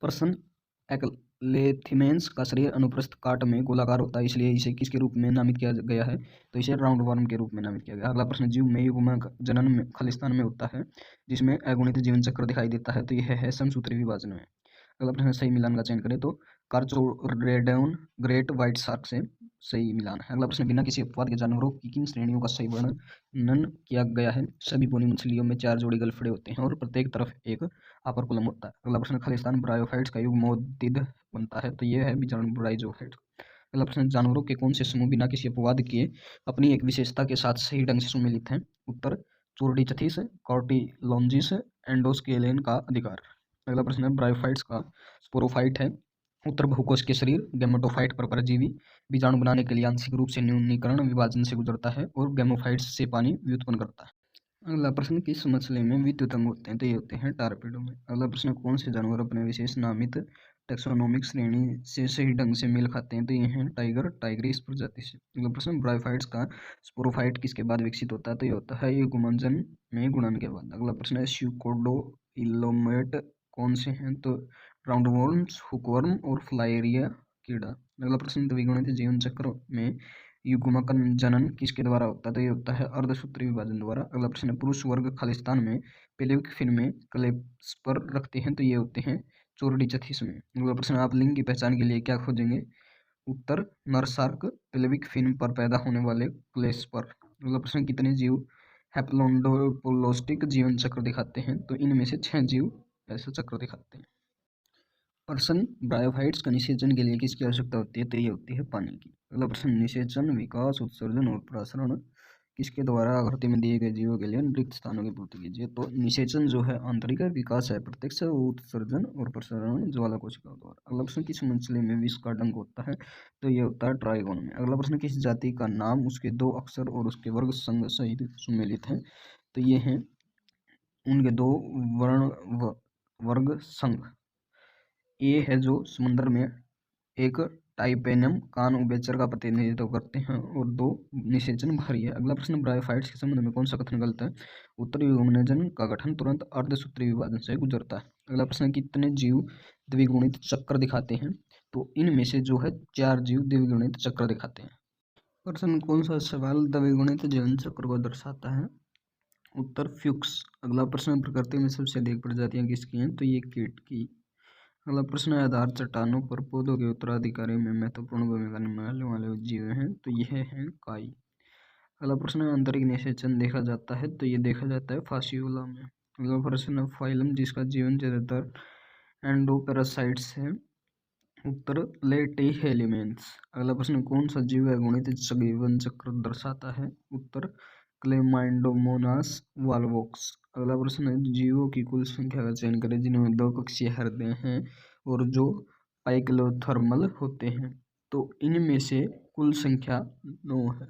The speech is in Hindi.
प्रश्न, एक्लेथिमेंस का शरीर अनुप्रस्थ काट में गोलाकार होता है, इसलिए इसे किसके रूप में नामित किया गया है? तो इसे राउंड वर्म के रूप में नामित किया गया। अगला प्रश्न, जीव में युग्मक जनन में खलिस्तान में होता है जिसमें अगुणित जीवन चक्र दिखाई देता है, तो यह है समसूत्री विभाजन में। अगला प्रश्न, सही मिलान का चयन करें तो कार्चोरेडोन ग्रेट व्हाइट शार्क से सही मिलान है। अगला प्रश्न, बिना किसी अपवाद के जानवरों की किन श्रेणियों का सही वर्णन किया गया है? सभी बोनी मछलियों में 4 जोड़ी गलफड़े होते हैं और प्रत्येक तरफ एक अपर होता है। अगला प्रश्न, खालिस्तान ब्रायोफाइट्स का युग्मोद्भिद बनता है, तो यह है बीजाणु ब्रायोफाइट्स। अगला प्रश्न, जानवरों के कौन से समूह बिना किसी अपवाद के अपनी एक विशेषता के साथ सही ढंग से सुमेलित हैं? उत्तर, चोरडीचथीस, कॉर्टिलोंजिस, एंडोस्केलेन का अधिकार। अगला प्रश्न है, ब्रायोफाइट्स का स्पोरोफाइट है। उत्तर, बहुकोश के शरीर। गैमेटोफाइट पर परजीवी बीजाणु बनाने के लिए आंशिक रूप से न्यूनीकरण विभाजन से गुजरता है और गैमेटोफाइट्स से पानी व्युत्पन्न करता है। अगला प्रश्न, किस मछली में विद्युत अंग होते हैं? तो ये होते हैं टारपीडो में। अगला प्रश्न, कौन से जानवर अपने विशेष नामित टेक्सोनोमिक श्रेणी से सही ढंग से मेल खाते हैं? तो ये हैं टाइगर, टाइग्रिस प्रजाति से। अगला प्रश्न, ब्रायोफाइट्स का स्पोरोफाइट किसके बाद विकसित होता है? तो ये होता है युग्मनजन में गुणन के बाद। अगला प्रश्न है, स्यूडोइलोमेट कौन से हैं? तो राउंडवॉर्म्स, हुकवर्म और फ्लाइरिया कीड़ा। अगला प्रश्न, द्विगुणित जीवन चक्र में युग्मक जनन किसके द्वारा होता है? तो ये होता है अर्धसूत्री विभाजन द्वारा। अगला प्रश्न, पुरुष वर्ग खालिस्तान में पेल्विक फिन में क्लेस्पर रखते हैं, तो ये होते हैं चोरडीचथीस में। अगला प्रश्न, आप लिंग की पहचान के लिए क्या खोजेंगे? उत्तर, नर शार्क पेल्विक फिन पर पैदा होने वाले क्लेस्पर। अगला प्रश्न, कितने जीव हैप्लोइडोप्लोस्टिक जीवन चक्र दिखाते हैं? तो इनमें से 6 जीव ऐसा चक्र दिखाते हैं। प्रश्न, ब्रायोफाइट्स का निषेचन के लिए किसकी आवश्यकता होती है? तो ये होती है पानी की। अगला प्रश्न, निषेचन, विकास, उत्सर्जन और प्रसारण किसके द्वारा आकृति में दिए गए जीवों के लिए रिक्त स्थानों की पूर्ति कीजिए? तो निषेचन जो है आंतरिक है, विकास है प्रत्यक्ष, उत्सर्जन और प्रसारण ज्वाला कोशिकाओं द्वारा। अगला प्रश्न, किस मछली में विष का डंक होता है? तो ये होता है ट्राइगोन में। अगला प्रश्न, किस जाति का नाम उसके 2 अक्षर और उसके वर्ग संघ सहित सुमेलित है? तो ये हैं उनके 2 वर्ण वर्ग संघ। ये है जो समुद्र में एक टाइपेनम कान उभयचर का प्रतिनिधित्व करते हैं और 2 निषेचन भारी है। अगला प्रश्न, ब्रायोफाइट्स के संबंध में कौन सा कथन गलत है? उत्तर, युग्मनजन का गठन तुरंत अर्धसूत्री विभाजन से गुजरता है। अगला प्रश्न, कितने जीव द्विगुणित चक्र दिखाते हैं? तो इनमें से जो है 4 जीव द्विगुणित चक्र दिखाते हैं। प्रश्न, कौन सा सवाल द्विगुणित जीवन चक्र को दर्शाता है? उत्तर, फ्यूक्स। अगला प्रश्न, प्रकृति में सबसे अधिक प्रजातियां किसकी हैं? तो ये कीट की। अगला प्रश्न, आधार चट्टानों पर पौधों के उत्तराधिकारी में महत्वपूर्ण भूमिका निभाने वाले जीव हैं? तो यह हैं काई। अगला प्रश्न, आंतरिक निषेचन देखा जाता है? तो ये देखा जाता है फासियोला में। अगला प्रश्न, फाइलम जिसका जीवन ज्यादातर एंडोपैरासाइट्स है? उत्तर, लेटिहेलिमेंस। अगला प्रश्न, कौन सा जीव अगुणित जीवन चक्र दर्शाता है? उत्तर, क्लेमाइडोमोनास वाल्वोक्स। अगला प्रश्न, जीवों की कुल संख्या का चयन करें जिनमें 2 कक्षीय हृदय हैं और जो पाइक्लोथर्मल होते हैं। तो इनमें से कुल संख्या 9 है।